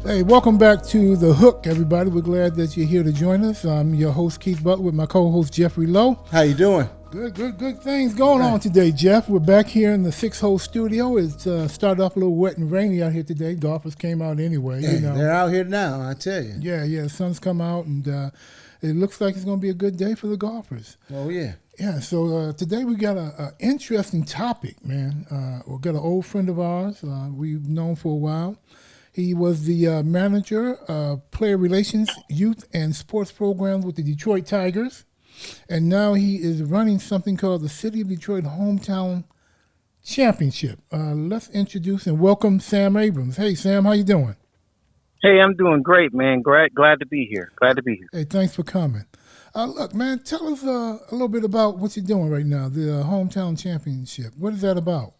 Hey, welcome back to The Hook, everybody. We're glad that you're here to join us. I'm your host, Keith Butler, with my co-host, Jeffrey Lowe. How you doing? Good things going on today, Jeff. We're back here in the six-hole studio. It's started off a little wet and rainy out here today. Golfers came out anyway. Hey, they're out here now, I tell you. Yeah, the sun's come out, and it looks like it's going to be a good day for the golfers. Oh, yeah. Yeah, so today we got an interesting topic, man. We've got an old friend of ours we've known for a while. He was the manager of player relations, youth, and sports programs with the Detroit Tigers. And now he is running something called the City of Detroit Hometown Championship. Let's introduce and welcome Sam Abrams. Hey, Sam, how you doing? Hey, I'm doing great, man. Glad to be here. Hey, thanks for coming. Look, man, tell us a little bit about what you're doing right now, the Hometown Championship. What is that about?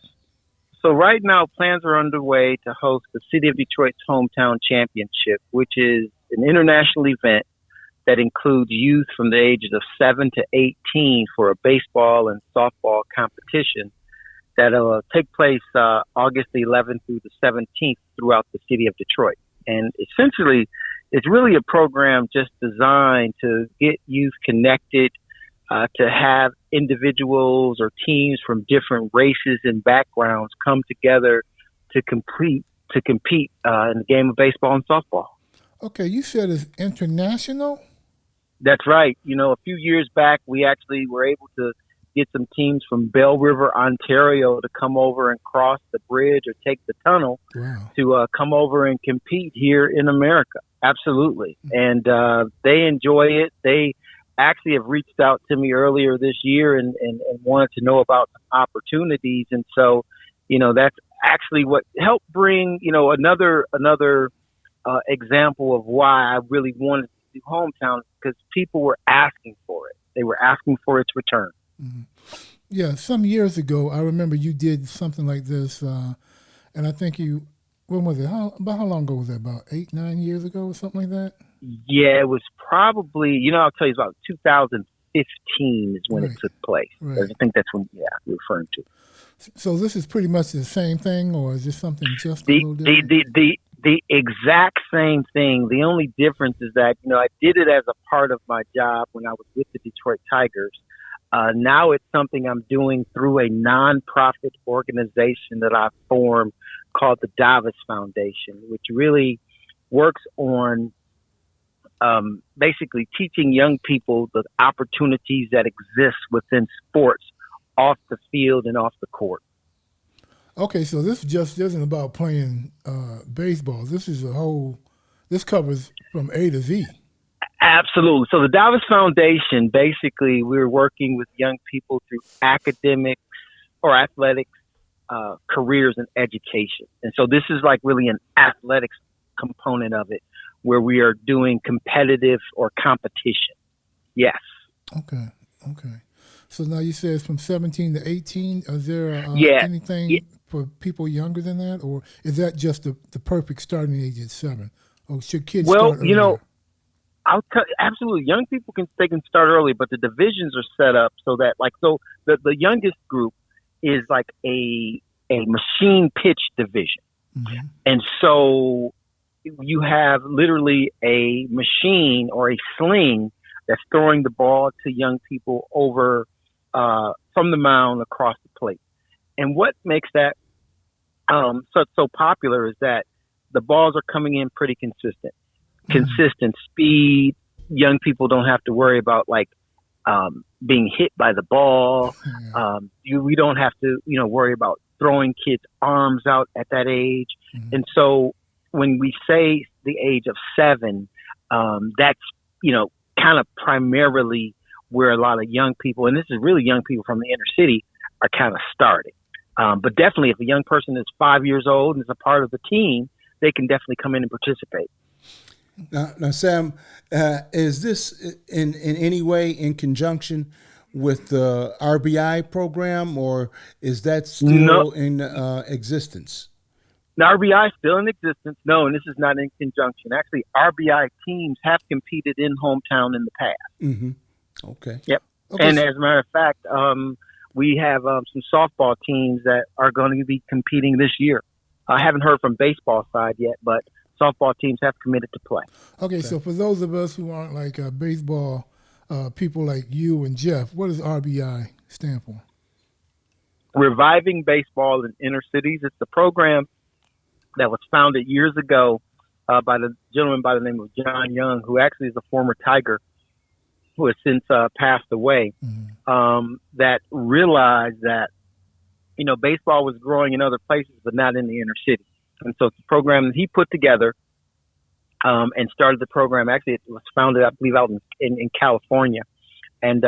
So right now, plans are underway to host the City of Detroit's Hometown Championship, which is an international event that includes youth from the ages of 7 to 18 for a baseball and softball competition that'll take place August the 11th through the 17th throughout the city of Detroit. And essentially, it's really a program just designed to get youth connected, to have individuals or teams from different races and backgrounds come together to compete in the game of baseball and softball. Okay, you said it's international? That's right. You know, a few years back, we actually were able to get some teams from Bell River, Ontario to come over and cross the bridge or take the tunnel to come over and compete here in America. Absolutely. And they enjoy it. They actually have reached out to me earlier this year and wanted to know about opportunities. And so, you know, that's actually what helped bring, you know, another example of why I really wanted to do Hometown, because people were asking for it. They were asking for its return. Mm-hmm. Yeah, some years ago, I remember you did something like this, and I think when was it? About how long ago was that? About 8-9 years ago or something like that? Yeah, it was probably, you know, I'll tell you, it's about 2015 is when it took place. Right. I think that's when, you're referring to. So this is pretty much the same thing, or is this something just a little different? The exact same thing. The only difference is that, you know, I did it as a part of my job when I was with the Detroit Tigers. Now it's something I'm doing through a nonprofit organization that I formed called the Davis Foundation, which really works on basically teaching young people the opportunities that exist within sports off the field and off the court. Okay, so this just isn't about playing baseball. This covers from A to Z. Absolutely. So the Davis Foundation, basically, we're working with young people through academics or athletics, careers, and education. And so this is like really an athletics component of it, where we are doing competitive or competition. Yes. Okay. So now you said it's from 17 to 18. Is there anything for people younger than that, or is that just the perfect starting age at 7? Or should kids start earlier? You know, I'll tell you, absolutely. Young people can start early, but the divisions are set up so that, like, so the youngest group is like a machine pitch division, and so you have literally a machine or a sling that's throwing the ball to young people over from the mound across the plate. And what makes that so popular is that the balls are coming in pretty consistent speed. Young people don't have to worry about being hit by the ball. We don't have to, worry about throwing kids' arms out at that age. And so when we say the age of 7, that's, kind of primarily where a lot of young people, and this is really young people from the inner city, are kind of starting. But definitely if a young person is 5 years old and is a part of the team, they can definitely come in and participate. Now, Sam, is this in any way in conjunction with the RBI program, or is that still in existence? The RBI is still in existence. No, and this is not in conjunction. Actually, RBI teams have competed in Hometown in the past. Mm-hmm. Okay. Yep. Okay. And as a matter of fact, we have some softball teams that are going to be competing this year. I haven't heard from baseball side yet, but softball teams have committed to play. Okay, so for those of us who aren't like baseball people like you and Jeff, what does RBI stand for? Reviving Baseball in Inner Cities. It's a program that was founded years ago by the gentleman by the name of John Young, who actually is a former Tiger who has since passed away, that realized that, baseball was growing in other places, but not in the inner city. And so it's a program that he put together and started the program. Actually, it was founded, I believe, out in California, and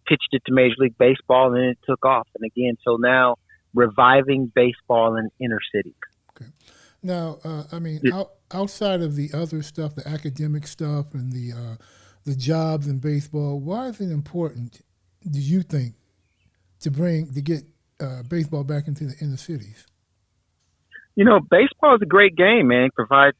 pitched it to Major League Baseball, and then it took off. And again, so now reviving baseball in inner cities. Okay. Now, outside of the other stuff, the academic stuff and the jobs in baseball, why is it important, do you think, to get baseball back into the inner cities? Baseball is a great game, man. It provides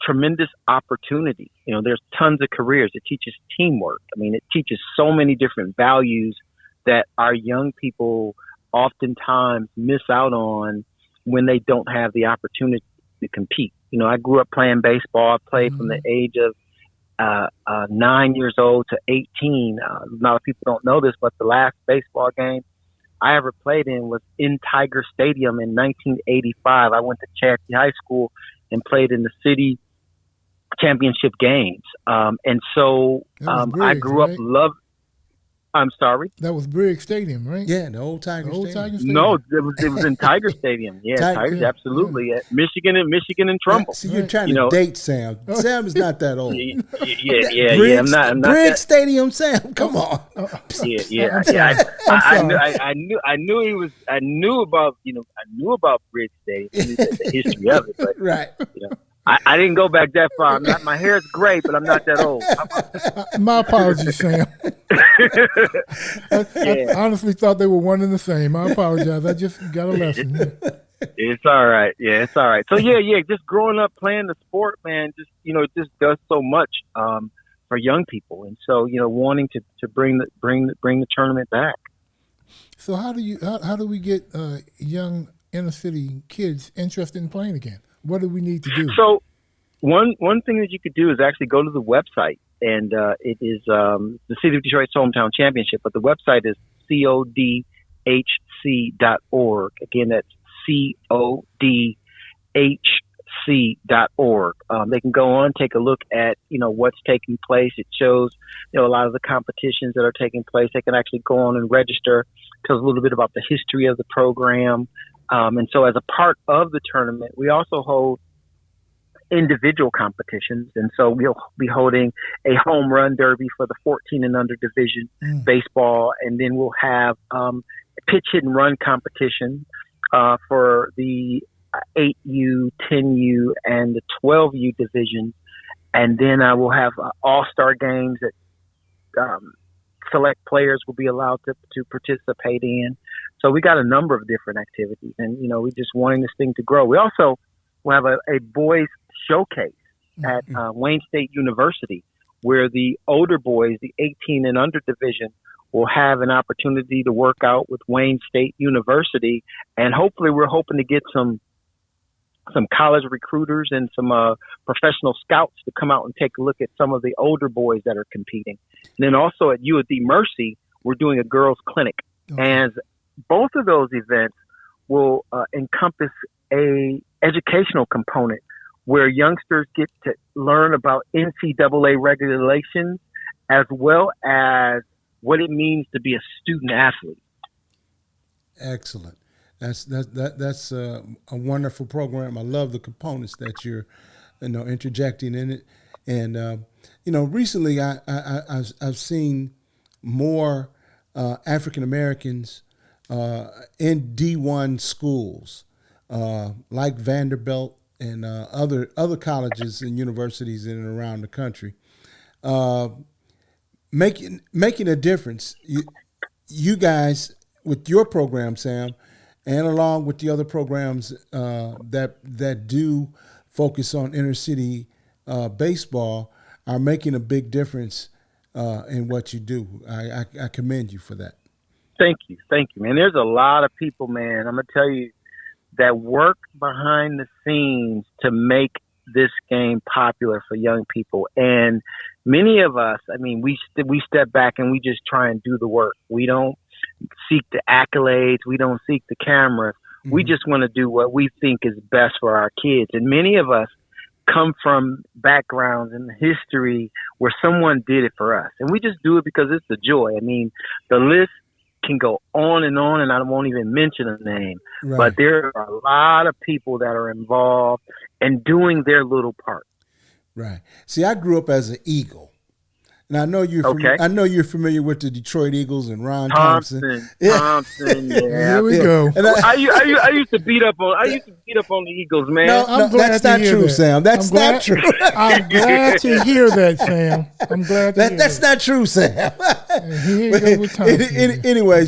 tremendous opportunity. There's tons of careers. It teaches teamwork. It teaches so many different values that our young people oftentimes miss out on when they don't have the opportunity to compete. I grew up playing baseball. I played from the age of 9 years old to 18. A lot of people don't know this, but the last baseball game I ever played in was in Tiger Stadium in 1985. I went to Chancey High School and played in the city championship games. And so Briggs, I grew up I'm sorry? That was Briggs Stadium, right? Yeah, the old Tiger Stadium. No, it was in Tiger Stadium. Yeah, Tigers, absolutely. Yeah. Michigan and Trumble. See, you're trying to date Sam. Sam is not that old. Yeah. I'm not Briggs that. Stadium, Sam. Come on. Yeah. I knew about Briggs Stadium, the history of it, but right. I didn't go back that far. My hair is gray, but I'm not that old. My apologies, Sam. I honestly thought they were one and the same. I apologize. I just got a lesson. It's all right. Yeah, it's all right. So just growing up playing the sport, man, it just does so much for young people, and so wanting to bring the tournament back. So how do we get young inner city kids interested in playing again? What do we need to do? So one thing that you could do is actually go to the website, and it is the City of Detroit's Hometown Championship, but the website is codhc.org. Again, that's codhc.org. They can go on, take a look at, what's taking place. It shows, a lot of the competitions that are taking place. They can actually go on and register, tells a little bit about the history of the program. And so as a part of the tournament, we also hold individual competitions. And so we'll be holding a home run derby for the 14 and under division baseball. And then we'll have pitch hit and run competition for the 8U, 10U, and the 12U division. And then I will have all-star games that select players will be allowed to participate in. So we got a number of different activities, and we just wanting this thing to grow. We also will have a boys showcase at Wayne State University, where the older boys, the 18 and under division, will have an opportunity to work out with Wayne State University, and hopefully we're hoping to get some college recruiters and some professional scouts to come out and take a look at some of the older boys that are competing. And then also at U of D Mercy, we're doing a girls clinic. And both of those events will encompass a educational component where youngsters get to learn about NCAA regulations as well as what it means to be a student athlete. Excellent. That's a wonderful program. I love the components that you're, interjecting in it. And recently I've seen more African Americans in D1 schools like Vanderbilt and other colleges and universities in and around the country, making a difference. You guys with your program, Sam, and along with the other programs that do focus on inner city baseball, are making a big difference in what you do. I commend you for that. Thank you, man. There's a lot of people, man, I'm gonna tell you, that work behind the scenes to make this game popular for young people. And many of us, I mean, we step back and we just try and do the work. We don't seek the accolades. We don't seek the cameras. Mm-hmm. We just want to do what we think is best for our kids. And many of us come from backgrounds and history where someone did it for us. And we just do it because it's a joy. I mean, the list can go on, and I won't even mention a name. Right. But there are a lot of people that are involved and doing their little part. Right. See, I grew up as an Eagle. And I know you're familiar with the Detroit Eagles and Ron Thompson. Thompson, yeah. Here we go. And I used to beat up on the Eagles, man. No, that's not true, Sam. That's not true. I'm glad to hear that, Sam. I'm glad to hear that. That's not true, Sam. Anyway,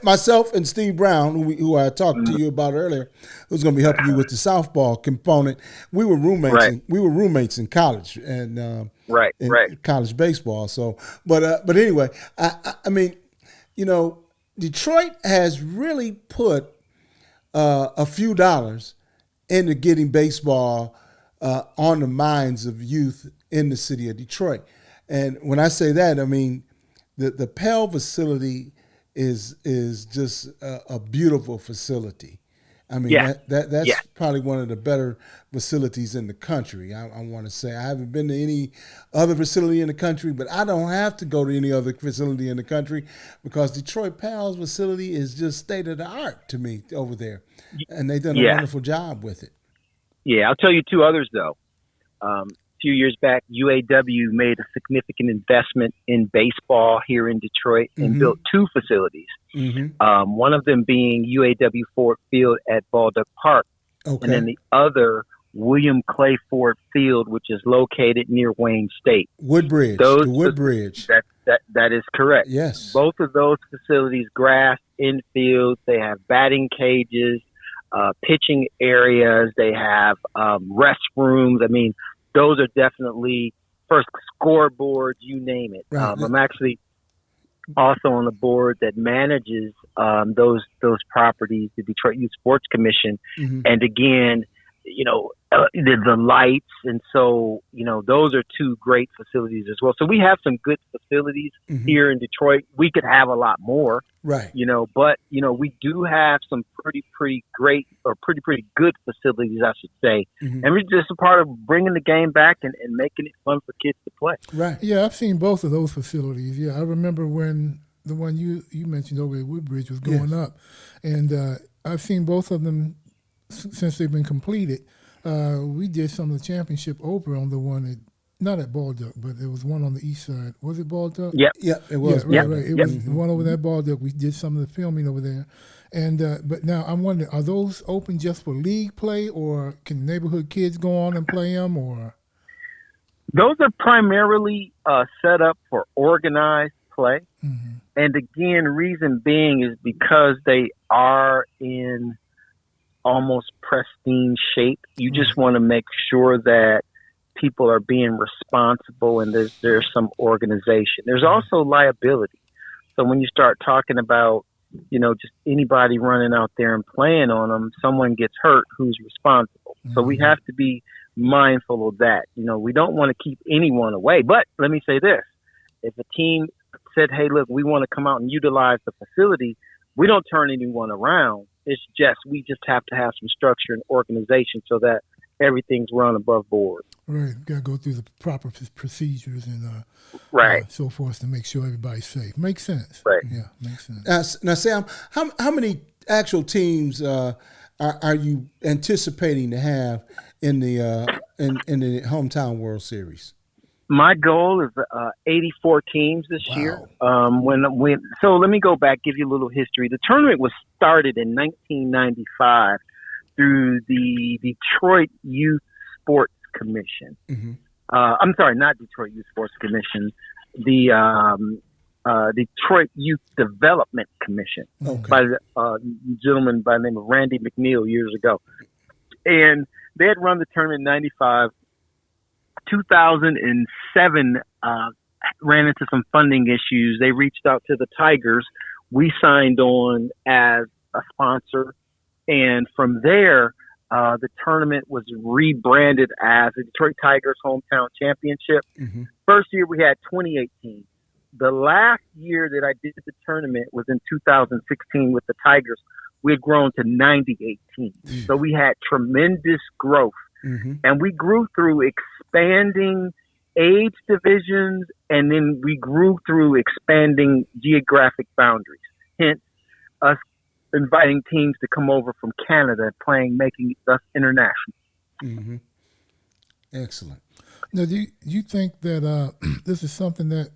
myself and Steve Brown, who I talked to you about earlier, who's going to be helping you with the softball component, we were roommates. Right. We were roommates in college and right. college baseball. So, but anyway, I mean, Detroit has really put a few dollars into getting baseball on the minds of youth in the city of Detroit. And when I say that, I mean the Pell facility is just a beautiful facility. I mean, that's probably one of the better facilities in the country, I want to say. I haven't been to any other facility in the country, but I don't have to go to any other facility in the country because Detroit Pals facility is just state of the art to me over there. And they've done a wonderful job with it. Yeah, I'll tell you two others, though. A few years back, UAW made a significant investment in baseball here in Detroit and built two facilities. Mm-hmm. One of them being UAW Ford Field at Baldock Park, and then the other William Clay Ford Field, which is located near Wayne State. Woodbridge. Woodbridge. That is correct. Yes. Both of those facilities, grass, infields, they have batting cages, pitching areas, they have restrooms. I mean, those are definitely first scoreboards, you name it. Right. I'm actually also on the board that manages those properties, the Detroit Youth Sports Commission. Mm-hmm. And again, the lights. And so, those are two great facilities as well. So we have some good facilities here in Detroit. We could have a lot more. Right. But we do have some pretty great or pretty good facilities, I should say. Mm-hmm. And we're just a part of bringing the game back and making it fun for kids to play. Right. Yeah, I've seen both of those facilities. Yeah, I remember when the one you mentioned over at Woodbridge was going up. And I've seen both of them since they've been completed. We did some of the championship over on the one not at Baldock, but there was one on the east side. Was it Baldock? Yep. Yeah, it was. Yeah, right. It was one over there at Baldock. We did some of the filming over there. And but now I'm wondering, are those open just for league play, or can neighborhood kids go on and play them? Or those are primarily set up for organized play. Mm-hmm. And again, reason being is because they are in almost pristine shape. You just want to make sure that people are being responsible and there's some organization. There's also liability. So when you start talking about, just anybody running out there and playing on them, someone gets hurt, who's responsible? Mm-hmm. So we have to be mindful of that. We don't want to keep anyone away. But let me say this. If a team said, hey, look, we want to come out and utilize the facility, we don't turn anyone around. It's just, we just have to have some structure and organization so that everything's run above board. Right. We've got to go through the proper procedures and so forth to make sure everybody's safe. Makes sense. Right. Yeah, makes sense. Now Sam, how many actual teams are you anticipating to have in the Hometown World Series? My goal is 84 teams this year. So let me go back, give you a little history. The tournament was started in 1995 through the Detroit Youth Sports Commission. Mm-hmm. I'm sorry, not Detroit Youth Sports Commission. The Detroit Youth Development Commission by a gentleman by the name of Randy McNeil years ago. And they had run the tournament in 95. 2007 ran into some funding issues. They reached out to the Tigers. We signed on as a sponsor. And from there, The tournament was rebranded as the Detroit Tigers Hometown Championship. Mm-hmm. First year we had 28 teams. The last year that I did the tournament was in 2016 with the Tigers. We had grown to 98 teams. Mm-hmm. So we had tremendous growth. Mm-hmm. And we grew through expanding age divisions, and then we grew through expanding geographic boundaries. Hence, us inviting teams to come over from Canada and making us international. Mm-hmm. Excellent. Now, do you think that this is something that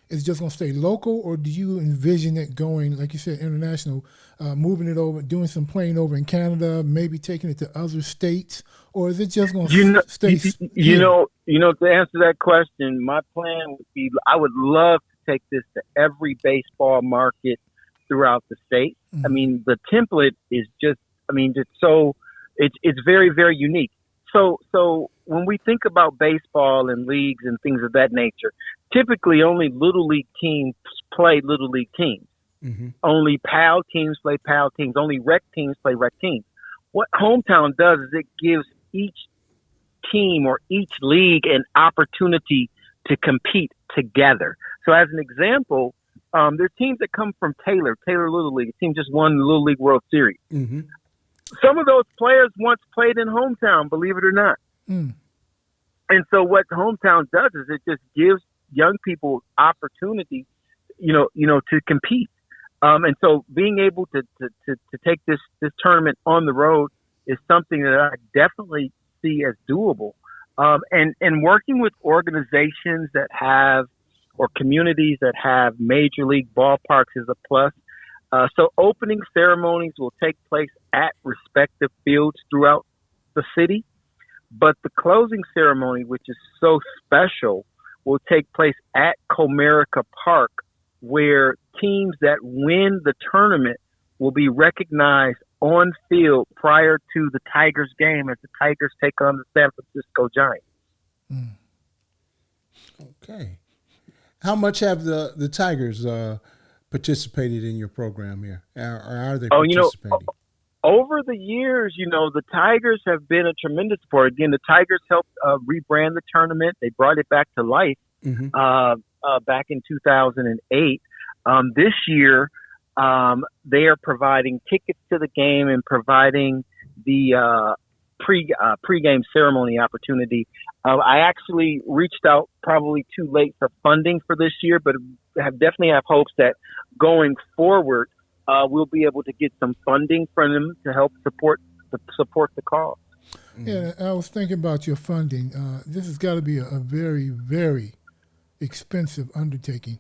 is just going to stay local, or do you envision it going, like you said, international, moving it over, doing some playing over in Canada, maybe taking it to other states, or is it just going to stay? You know, to answer that question, my plan would be, I would love to take this to every baseball market throughout the state. Mm-hmm. I mean, the template is just, it's very, very unique. So when we think about baseball and leagues and things of that nature, typically only little league teams play little league teams. Mm-hmm. Only PAL teams play PAL teams. Only rec teams play rec teams. What Hometown does is it gives each team or each league an opportunity to compete together. So as an example, there are teams that come from Taylor Little League. A team just won the Little League World Series. Mm-hmm. Some of those players once played in Hometown, believe it or not. Mm. And so what Hometown does is it just gives young people opportunity, to compete. And so being able to take this tournament on the road is something that I definitely see as doable. And working with organizations that have, or communities that have major league ballparks is a plus. So opening ceremonies will take place at respective fields throughout the city, but the closing ceremony, which is so special, will take place at Comerica Park, where teams that win the tournament will be recognized on field prior to the Tigers game as the Tigers take on the San Francisco Giants. Mm. Okay. How much have the Tigers participated in your program here? Or are they participating? Over the years, the Tigers have been a tremendous support. Again, the Tigers helped rebrand the tournament. They brought it back to life Mm-hmm. back in 2008. This year, they are providing tickets to the game and providing the pre-game ceremony opportunity. I actually reached out probably too late for funding for this year, but definitely have hopes that going forward, we'll be able to get some funding from them to help support the cause. Yeah, I was thinking about your funding. This has got to be a very, very expensive undertaking.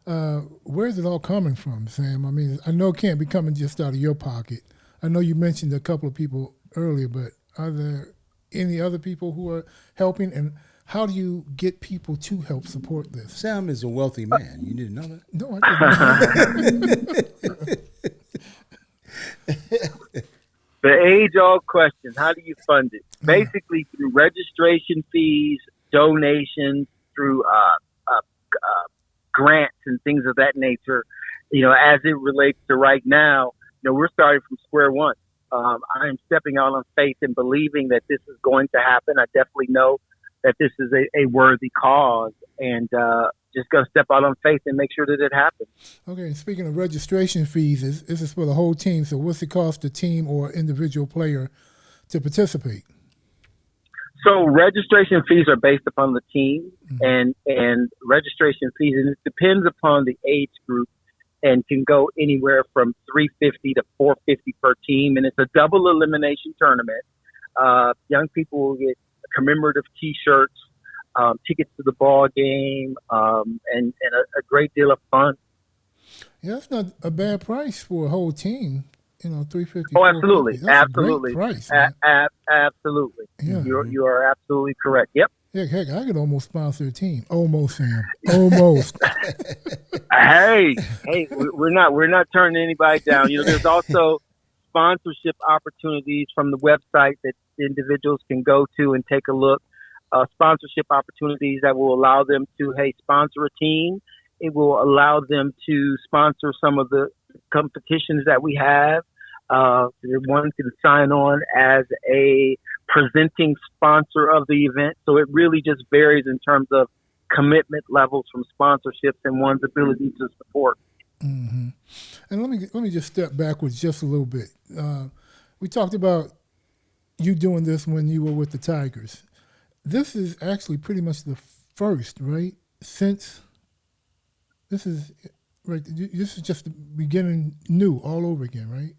Where's it all coming from, Sam? I mean, I know it can't be coming just out of your pocket. I know you mentioned a couple of people earlier, but are there any other people who are helping? And how do you get people to help support this? Sam is a wealthy man. You didn't know that? No, I didn't. The age-old question, how do you fund it? Basically through registration fees, donations, through grants and things of that nature. As it relates to right now, we're starting from square one. I am stepping out on faith and believing that this is going to happen. I definitely know that this is a worthy cause, and just going to step out on faith and make sure that it happens. Okay, and speaking of registration fees, this is for the whole team. So what's it cost the team or individual player to participate? So registration fees are based upon the team, mm-hmm. and registration fees, and it depends upon the age group, and can go anywhere from $350 to $450 per team, and it's a double elimination tournament. Young people will get commemorative T-shirts, tickets to the ball game, and a great deal of fun. Yeah, that's not a bad price for a whole team. $350. Oh, absolutely, that's absolutely, a great price, absolutely. Yeah. You are absolutely correct. Yep. Heck, I could almost sponsor a team. Almost, Sam. Almost. Hey, we're not turning anybody down. There's also sponsorship opportunities from the website that individuals can go to and take a look. Sponsorship opportunities that will allow them to, sponsor a team. It will allow them to sponsor some of the competitions that we have. They wanted to sign on as a presenting sponsor of the event. So it really just varies in terms of commitment levels from sponsorships and one's ability to support. Mm-hmm. And let me just step backwards just a little bit. We talked about you doing this when you were with the Tigers. This is actually pretty much the first, right? Since this is right, this is just the beginning, new all over again, right?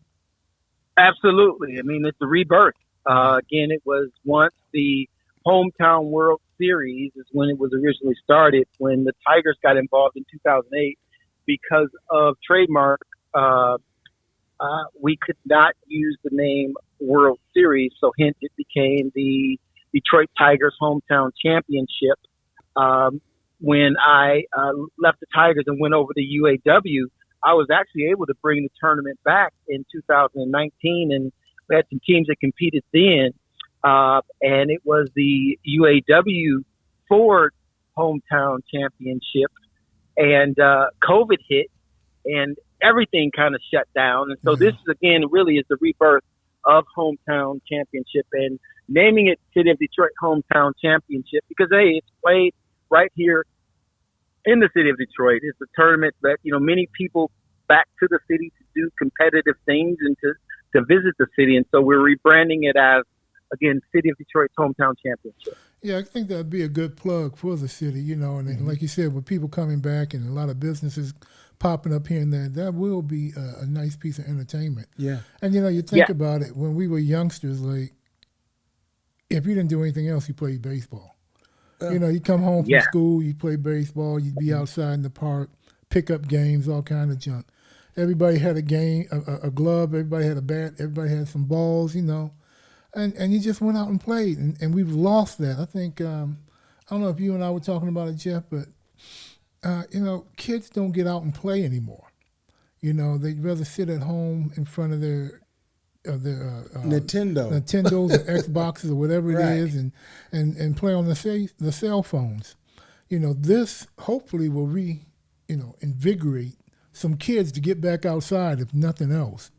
Absolutely. I mean, it's a rebirth. Again, it was once the Hometown World Series is when it was originally started, when the Tigers got involved in 2008 because of trademark. We could not use the name World Series, so hence it became the Detroit Tigers Hometown Championship. When I left the Tigers and went over to UAW, I was actually able to bring the tournament back in 2019, and we had some teams that competed then, and it was the UAW Ford Hometown Championship, and COVID hit, and everything kind of shut down, and so this is, again, really is the rebirth of Hometown Championship, and naming it City of Detroit Hometown Championship because, hey, it's played right here in the city of Detroit. It's a tournament that, many people back to the city to do competitive things and to visit the city. And so we're rebranding it as, again, City of Detroit's Hometown Championship. Yeah, I think that'd be a good plug for the city, and like you said, with people coming back and a lot of businesses popping up here and there, that will be a nice piece of entertainment. Yeah. And, you think about it, when we were youngsters, like, if you didn't do anything else, you played baseball. You come home from school, you play baseball, you'd be outside in the park, pick up games, all kind of junk. Everybody had a game, a glove, everybody had a bat, everybody had some balls, and you just went out and played. And we've lost that. I think, I don't know if you and I were talking about it, Jeff, but, kids don't get out and play anymore. They'd rather sit at home in front of their Nintendos or Xboxes or whatever it is, and play on the cell phones. This hopefully will invigorate some kids to get back outside, if nothing else,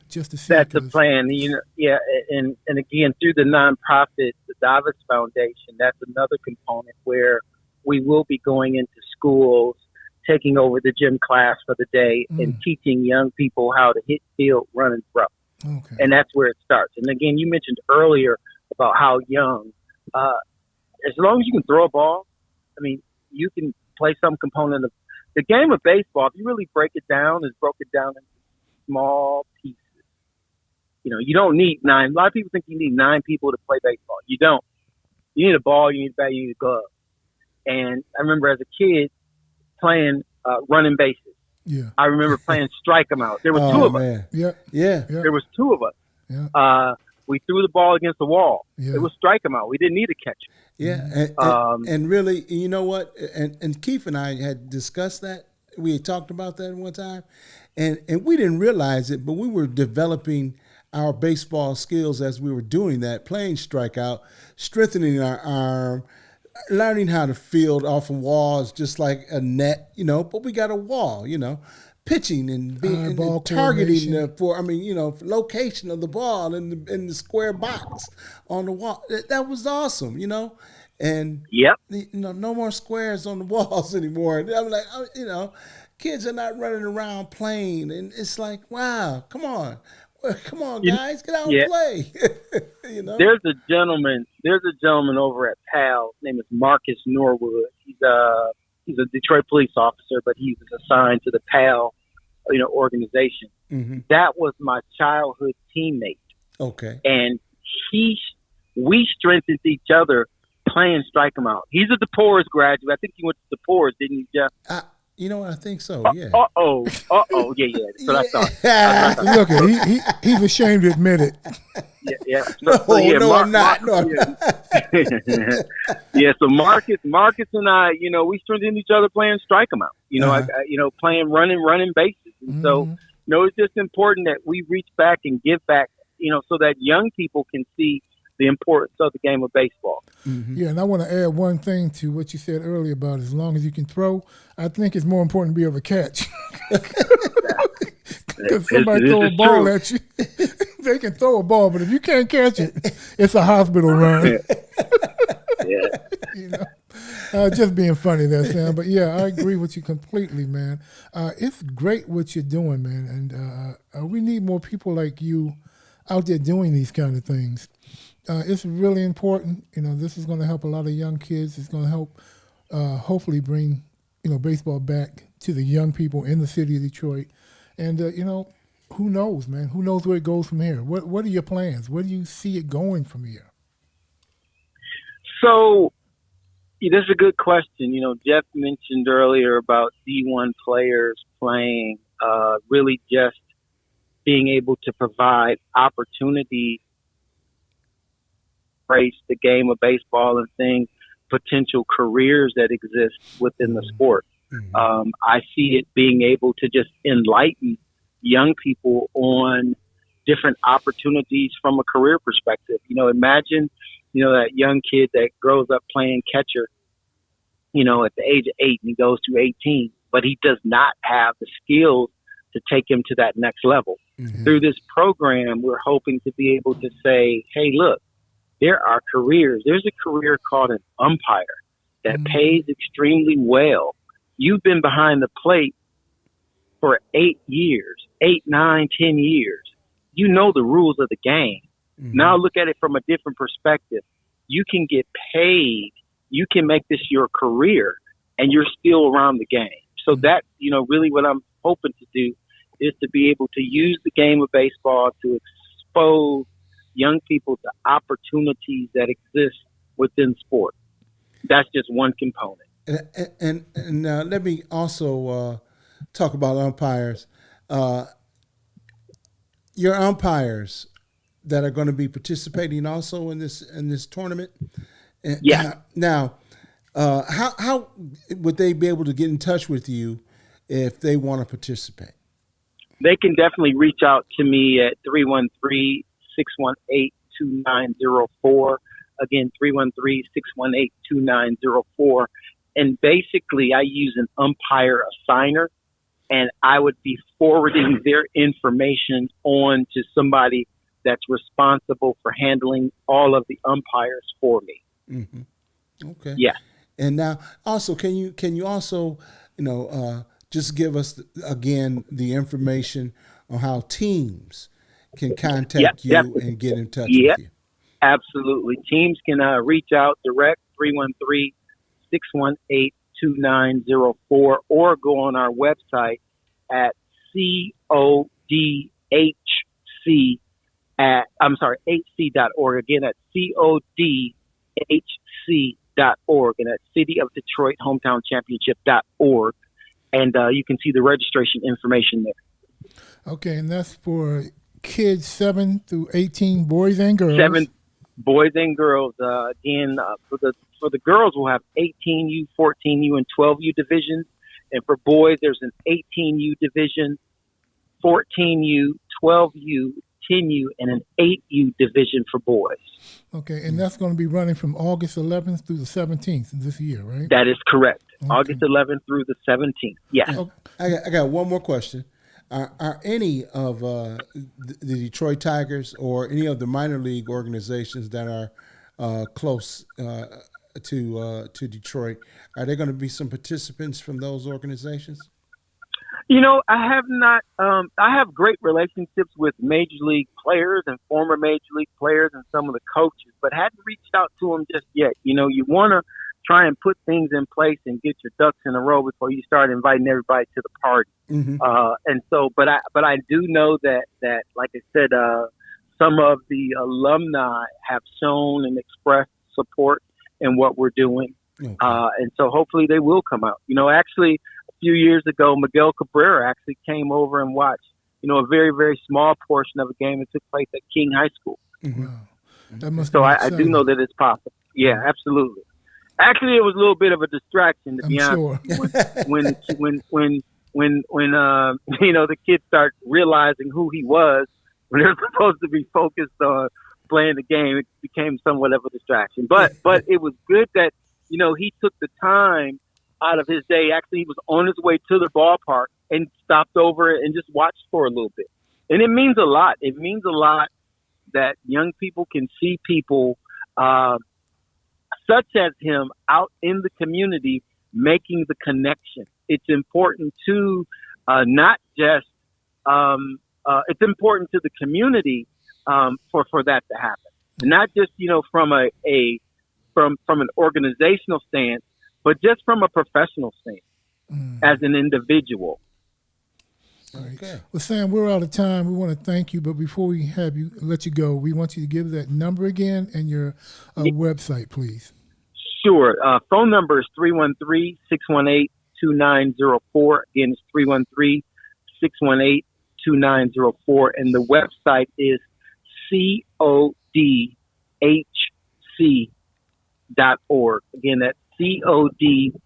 just to see. That's the plan. And again, through the nonprofit, the Davis Foundation, that's another component where we will be going into schools, taking over the gym class for the day, and teaching young people how to hit, field, run, and throw. Okay. And that's where it starts. And again, you mentioned earlier about how young, as long as you can throw a ball, I mean, you can play some component of the game of baseball. If you really break it down, it's broken down into small pieces. You don't need 9. A lot of people think you need 9 people to play baseball. You don't. You need a ball, you need a bat, you need a glove. And I remember as a kid playing running bases. Yeah. I remember playing strike 'em out. There were 2 of us. Yeah. There was 2 of us. Yeah. We threw the ball against the wall. Yeah. It was strike 'em out. We didn't need a catcher. Yeah. And really, you know what? And Keith and I had discussed that. We had talked about that one time. And we didn't realize it, but we were developing our baseball skills as we were doing that, playing strikeout, strengthening our arm, learning how to field off of walls just like a net, but we got a wall, pitching and being and targeting location of the ball in the square box on the wall. That was awesome, and no more squares on the walls anymore. And I'm like, kids are not running around playing, and it's like, wow, come on, guys, get out and play. There's a gentleman over at PAL. His name is Marcus Norwood. He's a Detroit police officer, but he was assigned to the PAL, organization. Mm-hmm. That was my childhood teammate. Okay. And we strengthened each other playing strike 'em out. He's a DePores graduate. I think he went to DePores, didn't you, Jeff? I think so, yeah. Yeah. That's what I thought. Look, he's ashamed to admit it. Yeah. I'm not. So Marcus and I, we strengthened each other playing strike 'em out. Playing running bases. And so, it's just important that we reach back and give back, so that young people can see the importance of the game of baseball. Mm-hmm. Yeah, and I want to add one thing to what you said earlier about as long as you can throw, I think it's more important to be able to catch. Because somebody throw a ball at you. They can throw a ball, but if you can't catch it, it's a hospital run. Yeah. You know, just being funny there, Sam. But yeah, I agree with you completely, man. It's great what you're doing, man, and we need more people like you out there doing these kind of things. It's really important. You know, this is going to help a lot of young kids. It's going to help, hopefully, bring baseball back to the young people in the city of Detroit. And who knows, man? Who knows where it goes from here? What are your plans? Where do you see it going from here? So, this is a good question. Jeff mentioned earlier about D1 players playing, really just being able to provide opportunity, embrace the game of baseball and seeing potential careers that exist within the sport. Mm-hmm. I see it being able to just enlighten young people on different opportunities from a career perspective. Imagine, that young kid that grows up playing catcher, at the age of 8 and he goes to 18, but he does not have the skills to take him to that next level. Mm-hmm. Through this program, we're hoping to be able to say, hey, look, there are careers. There's a career called an umpire that pays extremely well. You've been behind the plate for 8 years, 8, 9, 10 years. You know the rules of the game. Mm-hmm. Now look at it from a different perspective. You can get paid. You can make this your career, and you're still around the game. So that's, really what I'm hoping to do is to be able to use the game of baseball to expose young people to opportunities that exist within sport. That's just one component. And let me also talk about umpires. Your umpires that are going to be participating also in this tournament. Yeah. Now, how would they be able to get in touch with you if they want to participate? They can definitely reach out to me at 313-618-2904. Again, 313-618-2904. And basically, I use an umpire assigner, and I would be forwarding their information on to somebody that's responsible for handling all of the umpires for me. Mm-hmm. Okay. Yeah. And now, also, can you also, just give us again the information on how teams can contact you and get in touch with you? Absolutely. Teams can reach out direct 313-618-2904 or go on our website at hc.org. Again, at codhc.org, and at City of Detroit Hometown Championship.org. And you can see the registration information there. Okay, and that's for kids 7 through 18, boys and girls. 7 boys and girls. Again, for the girls, we'll have 18U, 14U, and 12U divisions. And for boys, there's an 18U division, 14U, 12U, 10U, and an 8U division for boys. Okay, and that's going to be running from August 11th through the 17th this year, right? That is correct. Okay. August 11th through the 17th. Yes. Okay. I got one more question. Are any of the Detroit Tigers or any of the minor league organizations that are close to Detroit, are there going to be some participants from those organizations? I have not. I have great relationships with major league players and former major league players and some of the coaches, but hadn't reached out to them just yet. You want to try and put things in place and get your ducks in a row before you start inviting everybody to the party. Mm-hmm. And so, but I do know that like I said, some of the alumni have shown and expressed support in what we're doing. Okay. And so hopefully they will come out. Actually, a few years ago, Miguel Cabrera actually came over and watched, a very, very small portion of a game that took place at King High School. Mm-hmm. Wow. That must so I do know that it's possible. Yeah, absolutely. Actually, it was a little bit of a distraction, to be honest. Sure. when the kids start realizing who he was, when they're supposed to be focused on playing the game, it became somewhat of a distraction. But it was good that he took the time out of his day. Actually, he was on his way to the ballpark and stopped over and just watched for a little bit. And it means a lot. It means a lot that young people can see people such as him out in the community making the connection. It's important to not just it's important to the community for that to happen, not just from from an organizational stance, but just from a professional stance as an individual. Okay. Well, Sam, we're out of time. We want to thank you, but before we let you go, we want you to give that number again and your website, please. Sure. Phone number is 313-618-2904. Again, it's 313-618-2904. And the website is codhc.org. Again, that's codhc.org.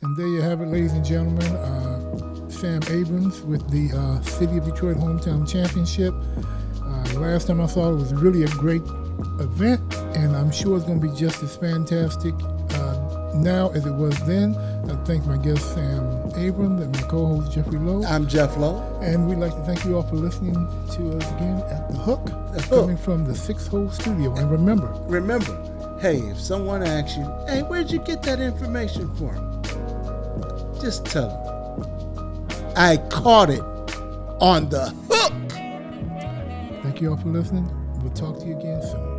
And there you have it, ladies and gentlemen. Sam Abrams with the City of Detroit Hometown Championship. Last time I saw it was really a great event, and I'm sure it's going to be just as fantastic now as it was then. I thank my guest Sam Abrams and my co-host Jeffrey Lowe. I'm Jeff Lowe. And we'd like to thank you all for listening to us again at The Hook, coming from the 6-Hole Studio. And remember, hey, if someone asks you, hey, where'd you get that information from? Just tell them, I caught it on The Hook. Thank you all for listening. We'll talk to you again soon.